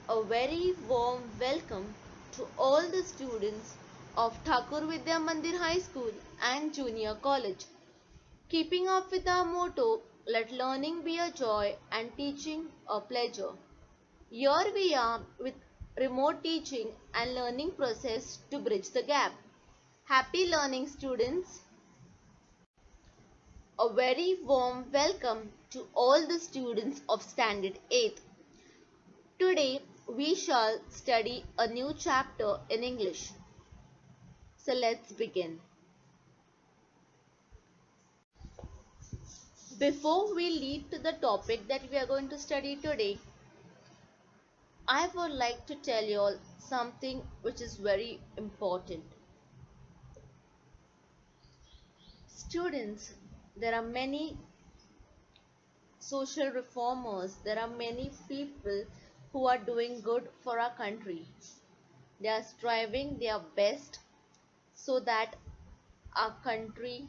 A very warm welcome to all the students of Thakur Vidya Mandir High School and Junior College. Keeping up with our motto, let learning be a joy and teaching a pleasure. Here we are with remote teaching and learning process to bridge the gap. Happy learning students. A very warm welcome to all the students of Standard 8th. Today we shall study a new chapter in English. So let's begin. Before we lead to the topic that we are going to study today, I would like to tell you all something which is very important. Students, there are many social reformers, there are many people who are doing good for our country. They are striving their best so that our country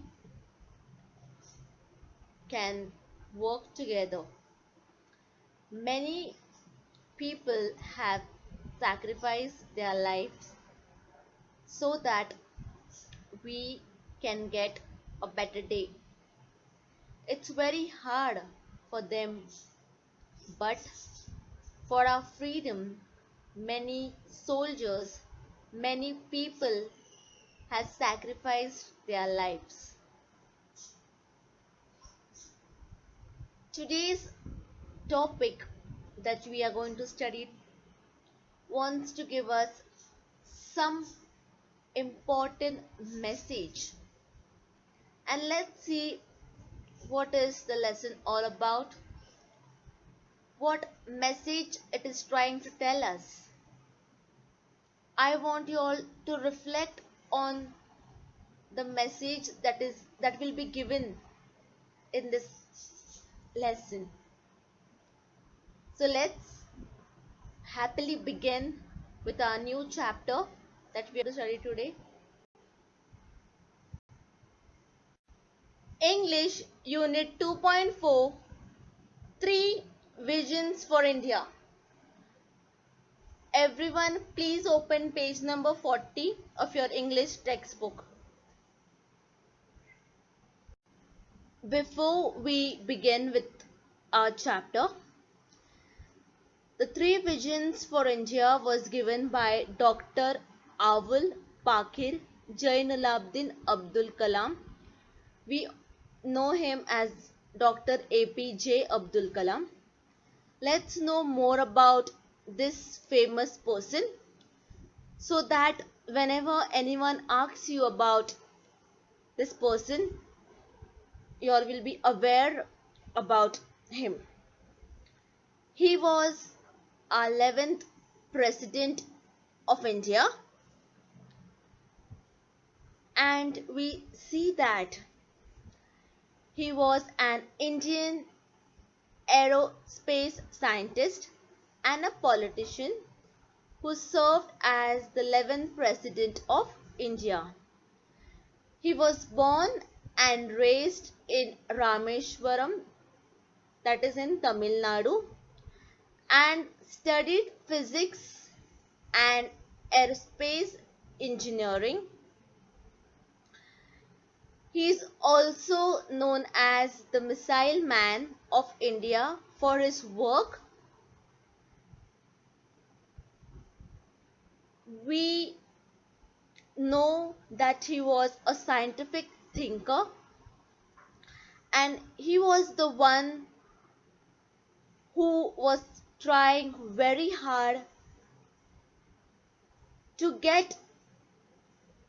can work together. Many people have sacrificed their lives so that we can get a better day. It's very hard for them, but for our freedom, many soldiers, many people have sacrificed their lives. Today's topic that we are going to study wants to give us some important message, and let's see what is the lesson all about, what message it is trying to tell us. I want you all to reflect on the message that will be given in this lesson. So let's happily begin with our new chapter that we are going to study today. English Unit 2.4, 3 Visions for India. Everyone please open page number 40 of your English textbook. Before we begin with our chapter, the 3 Visions for India was given by Dr. Awul Pakir Jainulabdin Abdul Kalam. We know him as Dr. APJ Abdul Kalam. Let's know more about this famous person so that whenever anyone asks you about this person, you all will be aware about him. He was our 11th President of India, and we see that he was an Indian aerospace scientist and a politician who served as the 11th President of India. He was born and raised in Rameshwaram, that is in Tamil Nadu, and studied physics and aerospace engineering. He is also known as the Missile Man of India for his work. We know that he was a scientific thinker, and he was the one who was trying very hard to get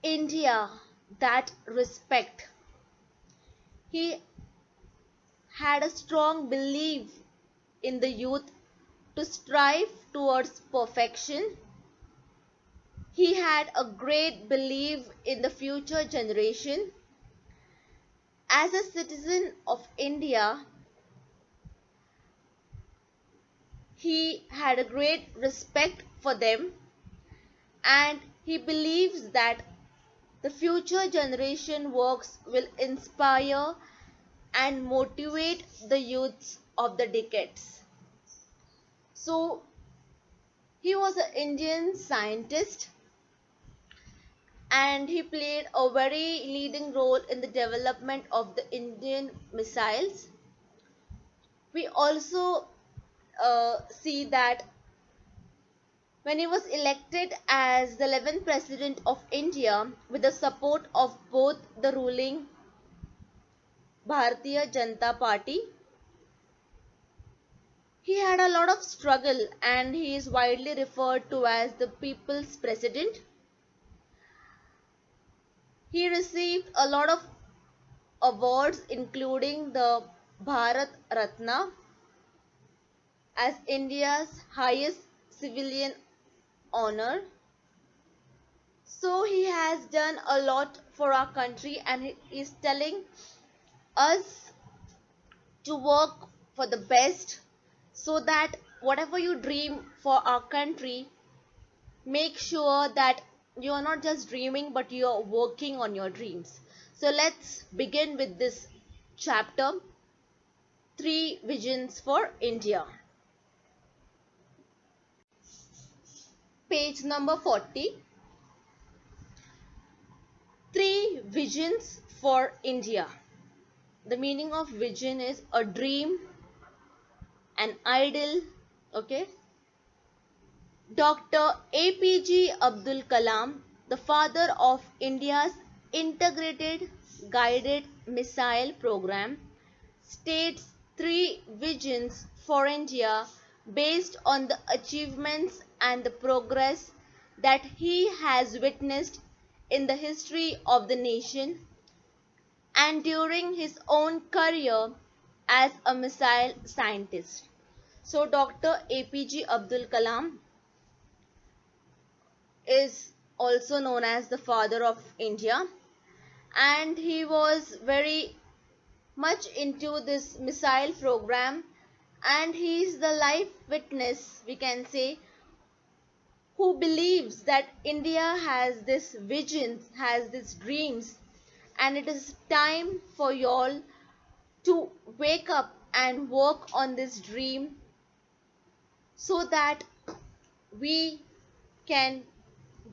India that respect. He had a strong belief in the youth to strive towards perfection. He had a great belief in the future generation. As a citizen of India, he had a great respect for them, and he believes that the future generation works will inspire and motivate the youths of the decades. So He was an Indian scientist and he played a very leading role in the development of the Indian missiles. We also see that when he was elected as the 11th president of India with the support of both the ruling Bharatiya Janata Party, he had a lot of struggle and he is widely referred to as the people's president. He received a lot of awards including the Bharat Ratna as India's highest civilian honor. So he has done a lot for our country and he is telling us to work for the best so that whatever you dream for our country, make sure that you are not just dreaming but you are working on your dreams. So let's begin with this chapter, Three Visions for India. Page number 40. Three Visions for India. The meaning of vision is a dream, an ideal, okay. Dr. APJ Abdul Kalam, the father of India's integrated guided missile program, states three visions for India based on the achievements and the progress that he has witnessed in the history of the nation and during his own career as a missile scientist. So Dr. APJ Abdul Kalam is also known as the father of India, and he was very much into this missile program, and he is the life witness, we can say, who believes that India has this vision, has these dreams, and it is time for y'all to wake up and work on this dream so that we can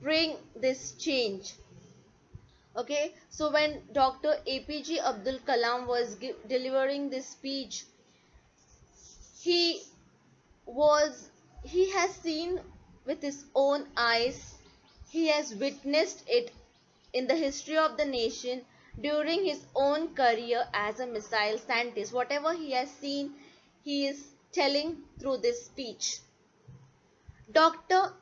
bring this change. Okay, so when Dr. APJ Abdul Kalam was delivering this speech, he he has seen with his own eyes, he has witnessed it in the history of the nation during his own career as a missile scientist. Whatever he has seen, he is telling through this speech. Dr.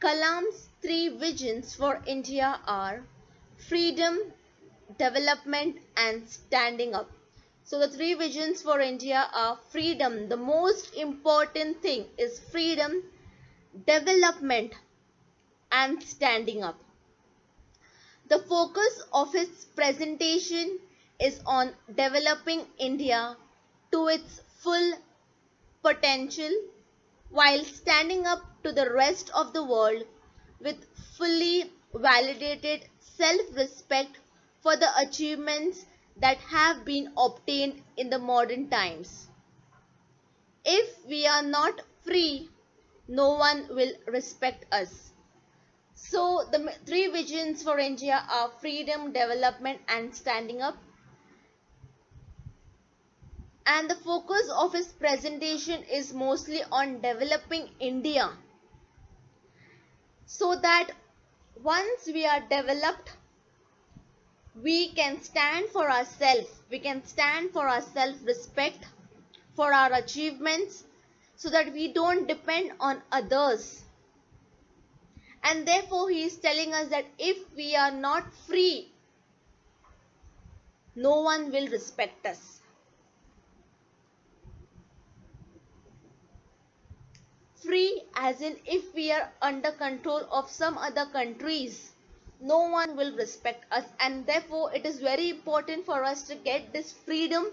Kalam's three visions for India are freedom, development, and standing up. So the three visions for India are freedom. The most important thing is freedom, development, and standing up. The focus of his presentation is on developing India to its full potential while standing up to the rest of the world with fully validated self-respect for the achievements that have been obtained in the modern times. If we are not free, no one will respect us. So the three visions for India are freedom, development, and standing up. And the focus of his presentation is mostly on developing India, so that once we are developed, we can stand for ourselves, we can stand for our self-respect, for our achievements, so that we don't depend on others. And therefore he is telling us that if we are not free, no one will respect us. Free as in if we are under control of some other countries, no one will respect us, and therefore it is very important for us to get this freedom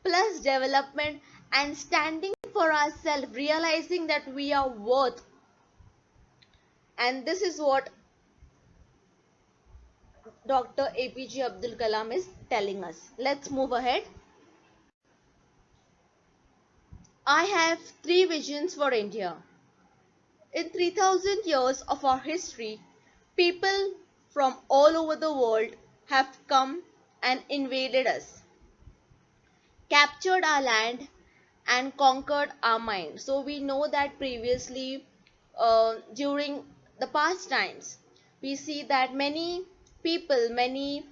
plus development and standing for ourselves, realizing that we are worth. And this is what Dr. APJ Abdul Kalam is telling us. Let's move ahead. I have three visions for India. In 3000 years of our history, people from all over the world have come and invaded us, captured our land, and conquered our mind. So we know that previously, during the past times, we see that many people, many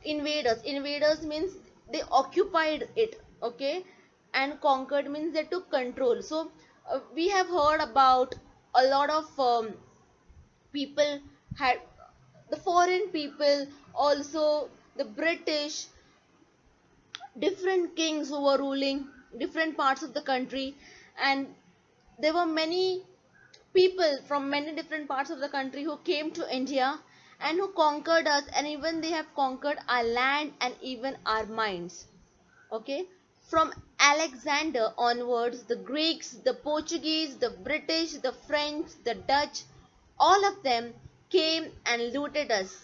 invaders means they occupied it, okay, and conquered means they took control. So we have heard about a lot of people had the foreign people, also the British, different kings who were ruling different parts of the country, and there were many people from many different parts of the country who came to India and who conquered us, and even they have conquered our land and even our minds. Okay, from Alexander onwards, the Greeks, the Portuguese, the British, the French, the Dutch, all of them came and looted us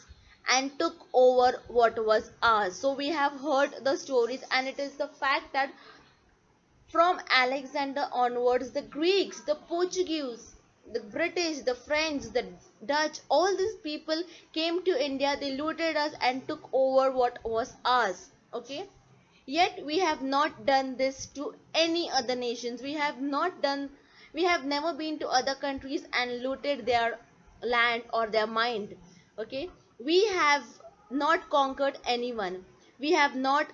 and took over what was ours. So we have heard the stories, and it is the fact that from Alexander onwards, the Greeks, the Portuguese, the British, the French, the Dutch, all these people came to India, they looted us and took over what was ours. Okay, yet we have not done this to any other nations. We have never been to other countries and looted their land or their mind. Okay, we have not conquered anyone. We have not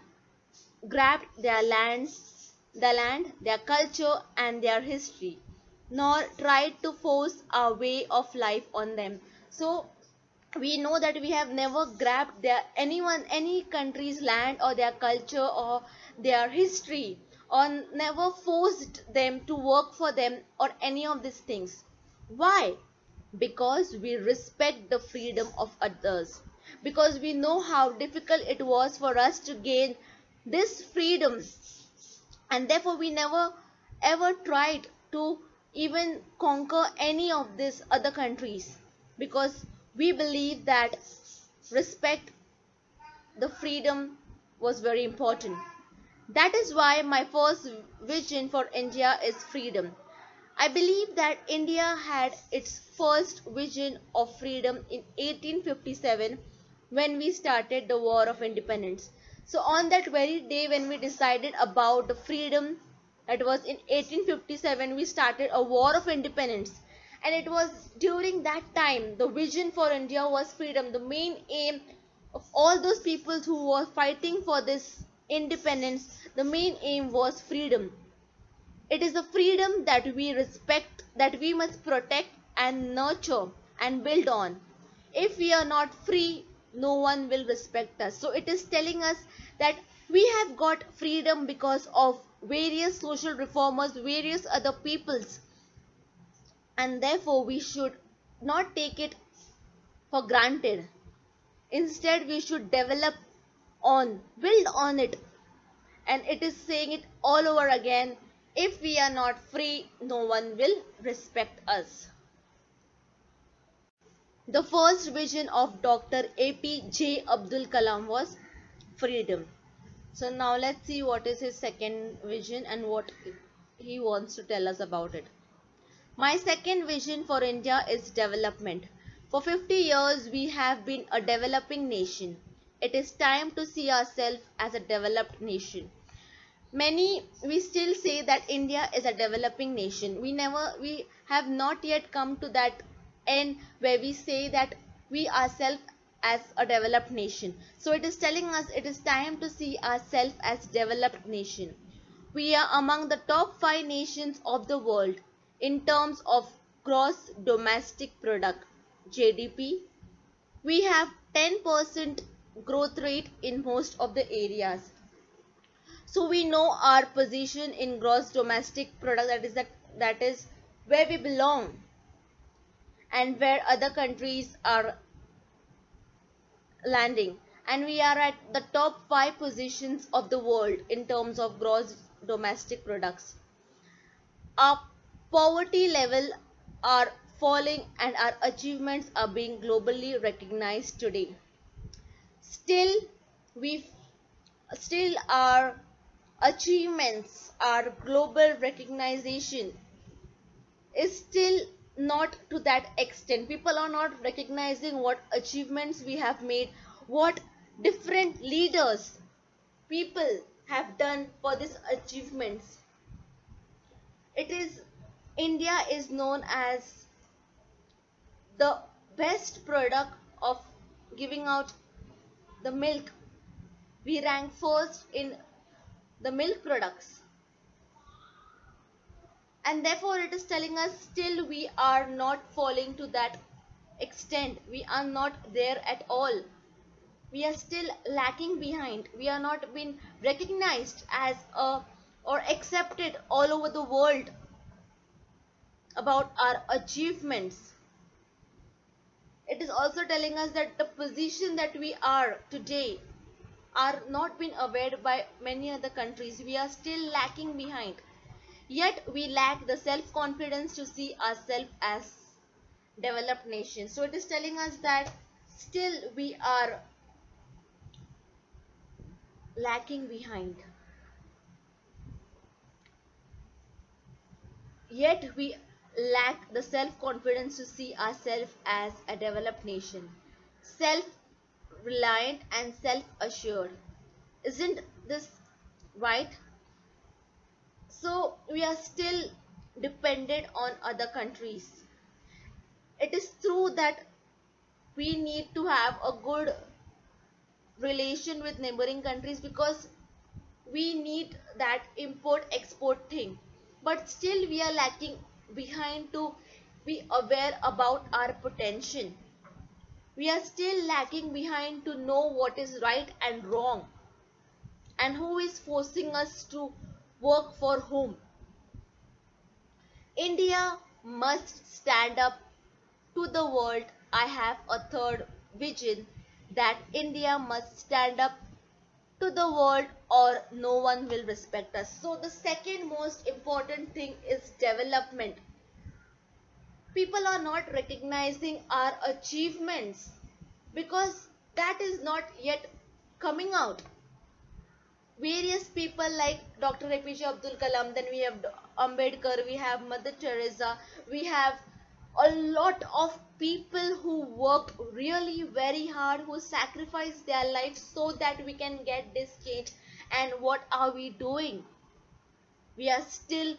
grabbed their land, their culture, and their history, nor tried to force our way of life on them. So we know that we have never grabbed any country's land or their culture or their history, or never forced them to work for them or any of these things. Why? Because we respect the freedom of others, because we know how difficult it was for us to gain this freedom, and therefore we never ever tried to even conquer any of these other countries, because we believe that respect the freedom was very important. That is why my first vision for India is freedom. I believe that India had its first vision of freedom in 1857, when we started the War of Independence. So, on that very day when we decided about the freedom, that was in 1857, we started a War of Independence. And it was during that time the vision for India was freedom. The main aim of all those people who were fighting for this independence, the main aim was freedom. It is the freedom that we respect, that we must protect and nurture and build on. If we are not free, no one will respect us. So it is telling us that we have got freedom because of various social reformers, various other peoples, and therefore we should not take it for granted. Instead, we should build on it. And it is saying it all over again: if we are not free, no one will respect us. The first vision of Dr. APJ Abdul Kalam was freedom. So now let's see what is his second vision and what he wants to tell us about it. My second vision for India is development. For 50 years, we have been a developing nation. It is time to see ourselves as a developed nation. We still say that India is a developing nation. We have not yet come to that end where we say that we ourselves as a developed nation. So it is telling us it is time to see ourselves as developed nation. We are among the top 5 nations of the world in terms of gross domestic product, GDP. We have 10% growth rate in most of the areas. So we know our position in gross domestic product, that is where we belong and where other countries are landing, and we are at the top 5 positions of the world in terms of gross domestic products. Our poverty level are falling and our achievements are being globally recognized today. Still, we still our achievements, our global recognition is still not to that extent. People are not recognizing what achievements we have made, what different leaders, people have done for these achievements. It is India is known as the best product of giving out the milk. We rank first in the milk products, and therefore it is telling us still we are not falling to that extent. We are not there at all. We are still lacking behind. We are not being recognized as a or accepted all over the world about our achievements. It is also telling us that the position that we are today are not being aware by many other countries. We are still lacking behind. Yet we lack the self-confidence to see ourselves as developed nations. So it is telling us that still we are lacking behind. Yet we lack the self-confidence to see ourselves as a developed nation. Self-reliant and self-assured. Isn't this right? So we are still dependent on other countries. It is true that we need to have a good relation with neighboring countries because we need that import export thing, but still we are lacking behind to be aware about our potential. We are still lacking behind to know what is right and wrong, and who is forcing us to work for whom. India must stand up to the world. I have a third vision, that India must stand up to the world or no one will respect us. So the second most important thing is development. People are not recognizing our achievements because that is not yet coming out. Various people like Dr. APJ Abdul Kalam, then we have Ambedkar, we have Mother Teresa, we have a lot of people who worked really very hard, who sacrificed their lives so that we can get this change. And what are we doing? We are still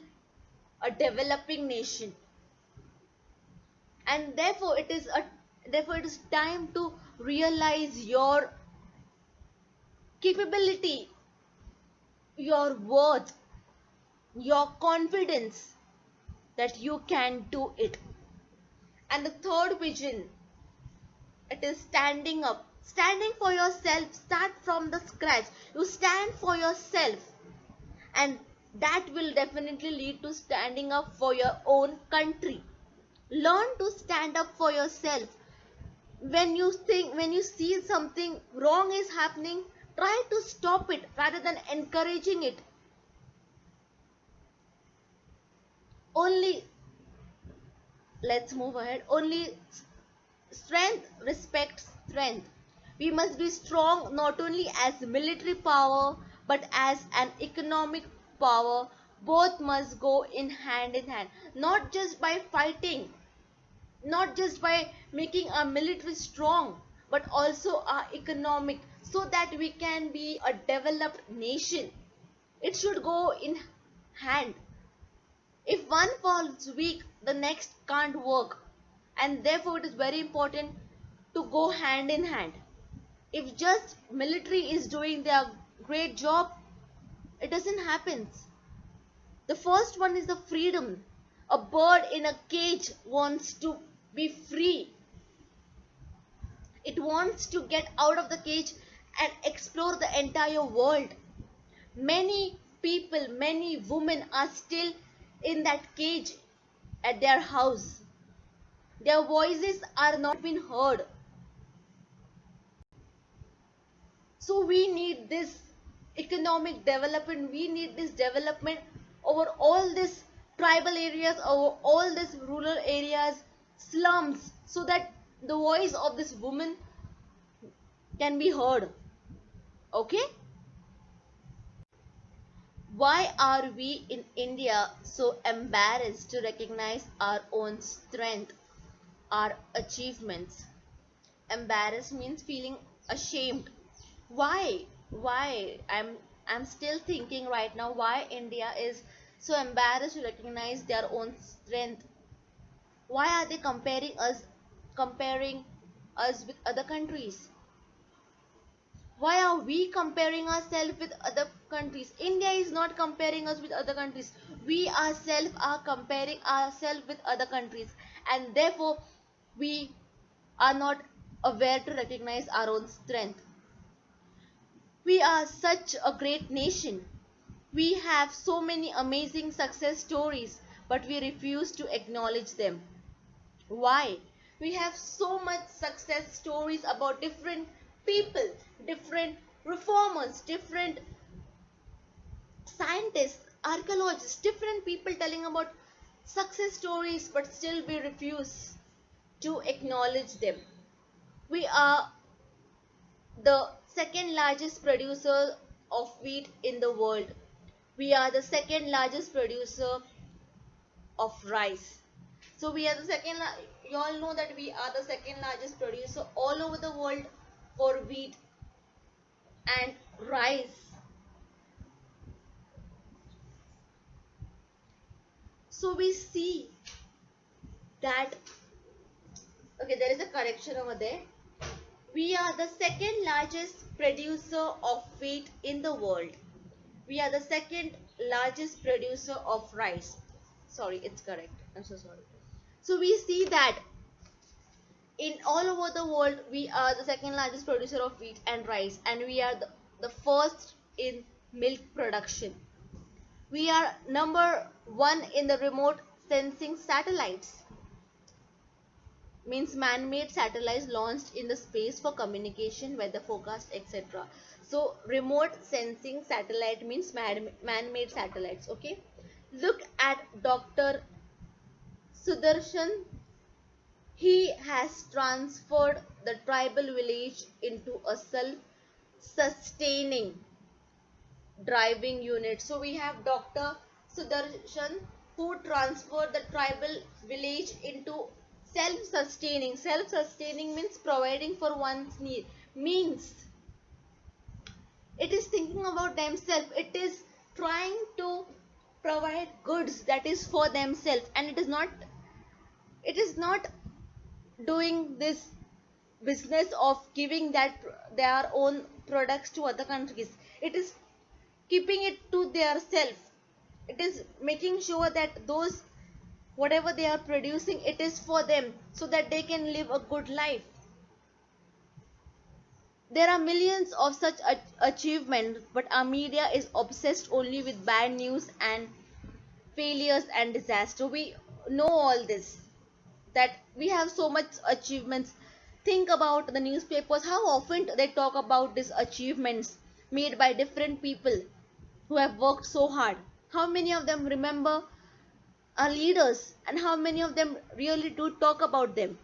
a developing nation, and therefore it is time to realize your capability, your worth, your confidence that you can do it. And the third vision, it is standing up, standing for yourself. Start from the scratch. You stand for yourself, and that will definitely lead to standing up for your own country. Learn to stand up for yourself. When you see something wrong is happening, try to stop it rather than encouraging it. Only let's move ahead. Only strength respects strength. We must be strong not only as military power but as an economic power. Both must go in hand, not just by fighting, not just by making our military strong, but also our economic, so that we can be a developed nation. It should go in hand. If one falls weak, the next can't work, and therefore it is very important to go hand in hand. If just military is doing their great job, it doesn't happen. The first one is the freedom. A bird in a cage wants to be free. It wants to get out of the cage and explore the entire world. Many people, many women are still in that cage at their house. Their voices are not being heard. So we need this economic development. We need this development over all these tribal areas, over all these rural areas, slums, so that the voice of this woman can be heard. Okay? Why are we in India so embarrassed to recognize our own strength, our achievements? Embarrassed means feeling ashamed. Why? Why? I'm still thinking right now why India is so embarrassed to recognize their own strength. Why are they comparing us with other countries? Why are we comparing ourselves with other countries? India is not comparing us with other countries. We ourselves are comparing ourselves with other countries, and therefore we are not aware to recognize our own strength. We are such a great nation. We have so many amazing success stories, but we refuse to acknowledge them. Why? We have so much success stories about different people, different reformers, different scientists, archaeologists, different people telling about success stories, but still we refuse to acknowledge them. We are the second largest producer of wheat in the world. We are the second largest producer of rice. So we are the you all know that we are the second largest producer all over the world for wheat and rice. So we see that, okay, there is a correction over there. We are the second largest producer of wheat in the world. We are the second largest producer of rice. Sorry, it's correct. I'm so sorry. So we see that in all over the world, we are the second largest producer of wheat and rice, and we are the first in milk production. We are number one in the remote sensing satellites, means man-made satellites launched in the space for communication, weather forecast, etc. So remote sensing satellite means man-made satellites. Okay, look at Dr. Sudarshan. He has transferred the tribal village into a self-sustaining driving unit. So we have Dr. Sudarshan who transferred the tribal village into self-sustaining. Self-sustaining means providing for one's need. Means it is thinking about themselves. It is trying to provide goods that is for themselves, and it is not doing this business of giving that their own products to other countries. It is keeping it to their self. It is making sure that those whatever they are producing, it is for them so that they can live a good life. There are millions of such achievements, but our media is obsessed only with bad news and failures and disaster. We know all this, that we have so much achievements. Think about the newspapers, how often they talk about these achievements made by different people who have worked so hard. How many of them remember our leaders, and how many of them really do talk about them?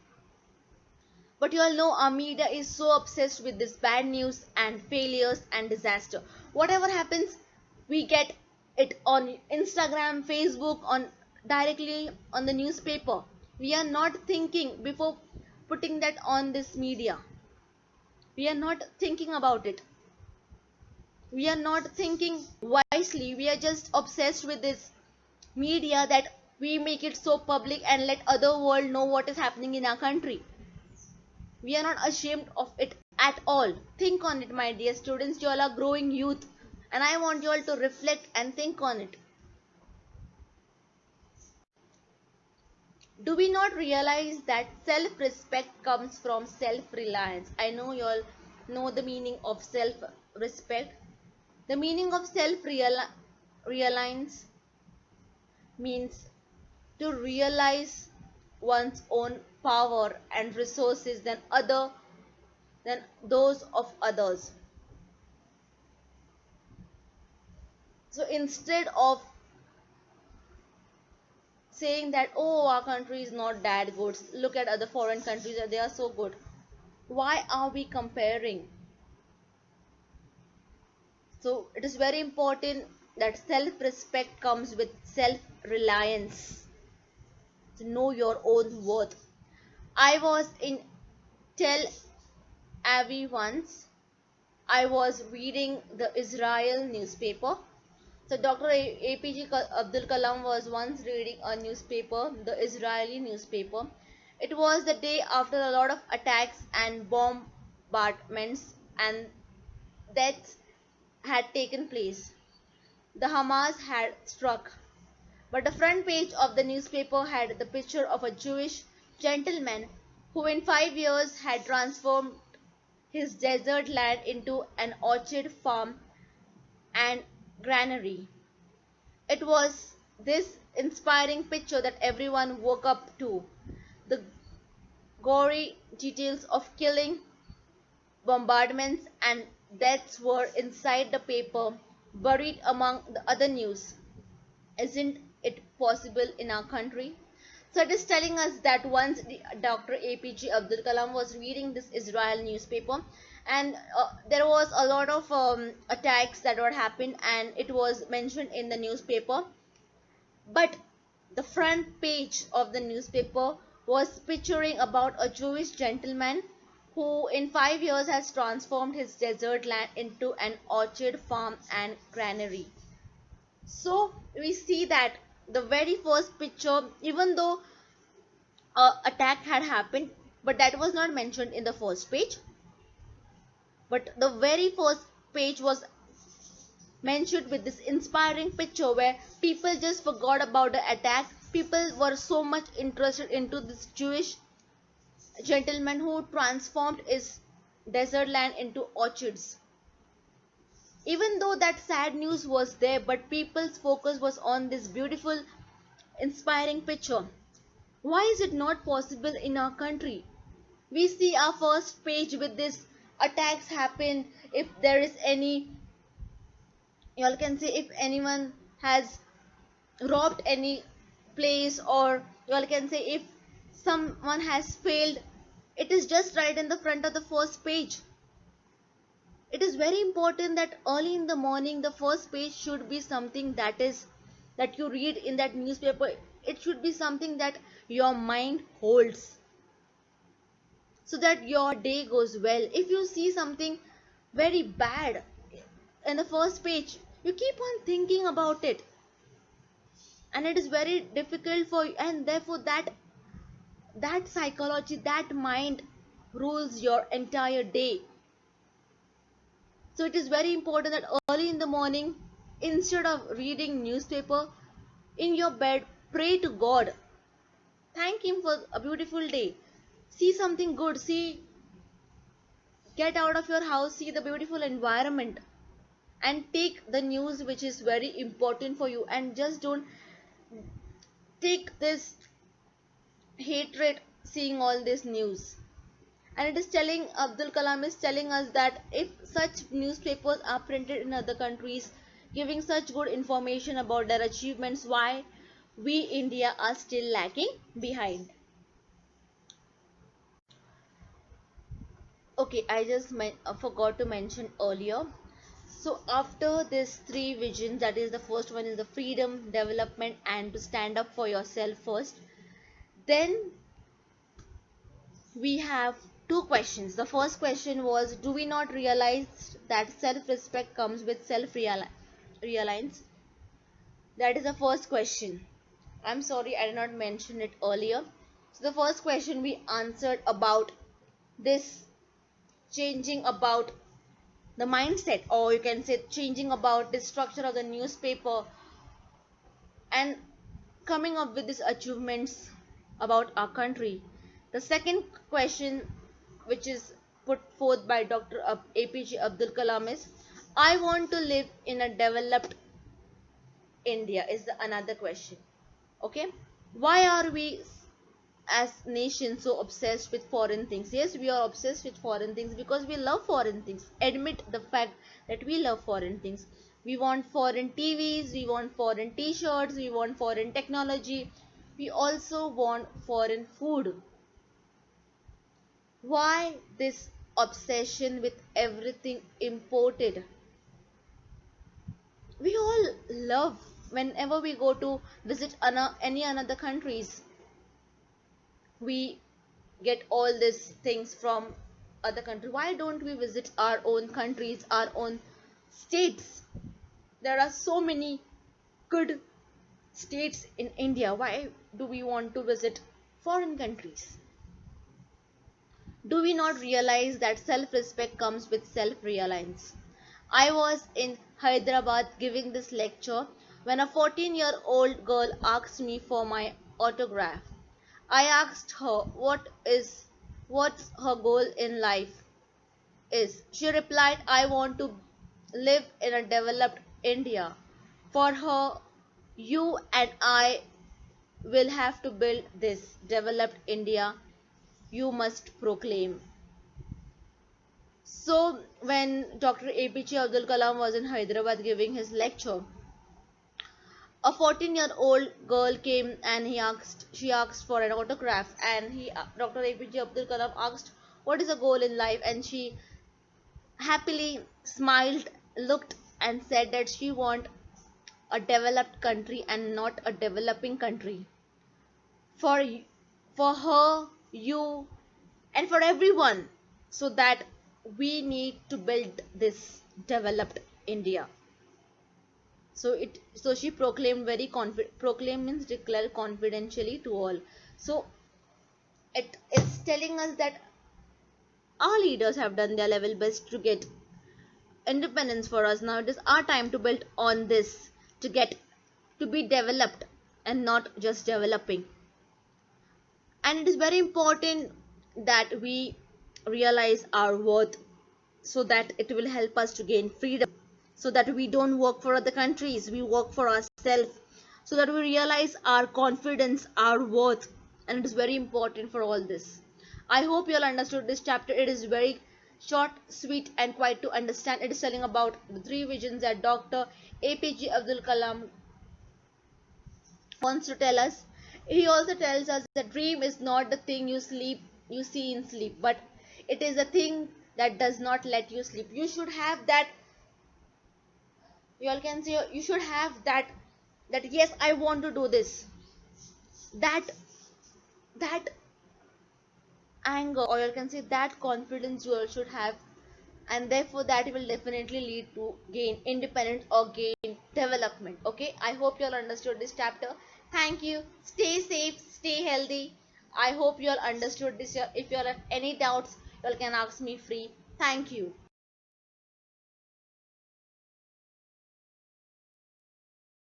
But you all know our media is so obsessed with this bad news and failures and disaster. Whatever happens, we get it on Instagram, Facebook, on directly on the newspaper. We are not thinking before putting that on this media. We are not thinking about it. We are not thinking wisely. We are just obsessed with this media, that we make it so public and let other world know what is happening in our country. We are not ashamed of it at all. Think on it, my dear students. You all are growing youth, and I want you all to reflect and think on it. Do we not realize that self-respect comes from self-reliance? I know you all know the meaning of self-respect. The meaning of self-reliance means to realize one's own power and resources than those of others. So instead of saying that, oh, our country is not that good, look at other foreign countries, they are so good, why are we comparing? So it is very important that self-respect comes with self-reliance. To know your own worth. I was in Tel Aviv once. I was reading the Israel newspaper. So Dr. APJ Abdul Kalam was once reading a newspaper, the Israeli newspaper. It was the day after a lot of attacks and bombardments and deaths had taken place. The Hamas had struck. But the front page of the newspaper had the picture of a Jewish gentleman who in 5 years had transformed his desert land into an orchard farm and granary. It was this inspiring picture that everyone woke up to. The gory details of killing, bombardments, and deaths were inside the paper, buried among the other news. Isn't it possible in our country? So it is telling us that once Dr. APJ Abdul Kalam was reading this Israel newspaper, and there was a lot of attacks that were happened, and it was mentioned in the newspaper. But the front page of the newspaper was picturing about a Jewish gentleman who in 5 years has transformed his desert land into an orchard farm and granary. So we see that the very first picture, even though attack had happened, but that was not mentioned in the first page. But the very first page was mentioned with this inspiring picture where people just forgot about the attack. People were so much interested into this Jewish gentleman who transformed his desert land into orchards. Even though that sad news was there, but people's focus was on this beautiful, inspiring picture. Why is it not possible in our country? We see our first page with this attacks happen. If there is any, you all can say, if anyone has robbed any place, or you all can say if someone has failed, it is just right in the front of the first page. It is very important that early in the morning the first page should be something that you read in that newspaper. It should be something that your mind holds, so that your day goes well. If you see something very bad in the first page, you keep on thinking about it, and it is very difficult for you, and therefore that psychology, that mind rules your entire day. So it is very important that early in the morning, instead of reading newspaper, in your bed, pray to God, thank him for a beautiful day, see something good, see, get out of your house, see the beautiful environment, and take the news which is very important for you, and just don't take this hatred seeing all this news. And it is telling, Abdul Kalam is telling us that if such newspapers are printed in other countries giving such good information about their achievements, why we India are still lagging behind. Okay, I just forgot to mention earlier. So after these three visions, that is, the first one is the freedom, development, and to stand up for yourself first, then we have two questions. The first question was, do we not realize that self-respect comes with self-reliance? That is the first question. I'm sorry I did not mention it earlier. So the first question we answered about this changing about the mindset, or you can say changing about the structure of the newspaper, and coming up with these achievements about our country. The second question, which is put forth by Dr. APJ Abdul Kalam, is, I want to live in a developed India, is the another question. Okay, why are we as nations so obsessed with foreign things? Yes, we are obsessed with foreign things because we love foreign things. Admit the fact that we love foreign things. We want foreign TVs, we want foreign t-shirts, we want foreign technology, we also want foreign food. Why this obsession with everything imported? we all love whenever we go to visit any another countries, we get all these things from other country. Why don't we visit our own countries, our own states? There are so many good states in India. Why do we want to visit foreign countries? Do we not realize that self respect comes with self reliance? I was in Hyderabad giving this lecture when a 14-year-old girl asked me for my autograph. I asked her what's her goal in life is. She replied, I want to live in a developed India. For her, you and I will have to build this developed India you must proclaim. So, when Dr. APJ Abdul Kalam was in Hyderabad giving his lecture, a 14-year-old girl came and she asked for an autograph, and Dr. APJ Abdul Kalam asked, what is a goal in life? And she happily smiled, looked, and said that she want a developed country and not a developing country. For for her, you, and for everyone, so that we need to build this developed India. So she proclaimed very proclaim means declare confidentially to all. So it's telling us that our leaders have done their level best to get independence for us. Now it is our time to build on this, to get to be developed and not just developing. And it is very important that we realize our worth, so that it will help us to gain freedom, so that we don't work for other countries, we work for ourselves, so that we realize our confidence, our worth. And it is very important for all this. I hope you all understood this chapter. It is very short, sweet, and quite to understand. It is telling about the three visions that Dr. APJ Abdul Kalam wants to tell us. He also tells us that dream is not the thing you see in sleep, but it is a thing that does not let you sleep. You should have that. You all can say you should have that. That yes, I want to do this. That that anger, or you can say that confidence you all should have, and therefore that will definitely lead to gain independence or gain development. Okay, I hope you all understood this chapter. Thank you. Stay safe, stay healthy. I hope you all understood this. If you all have any doubts, you all can ask me free. Thank you.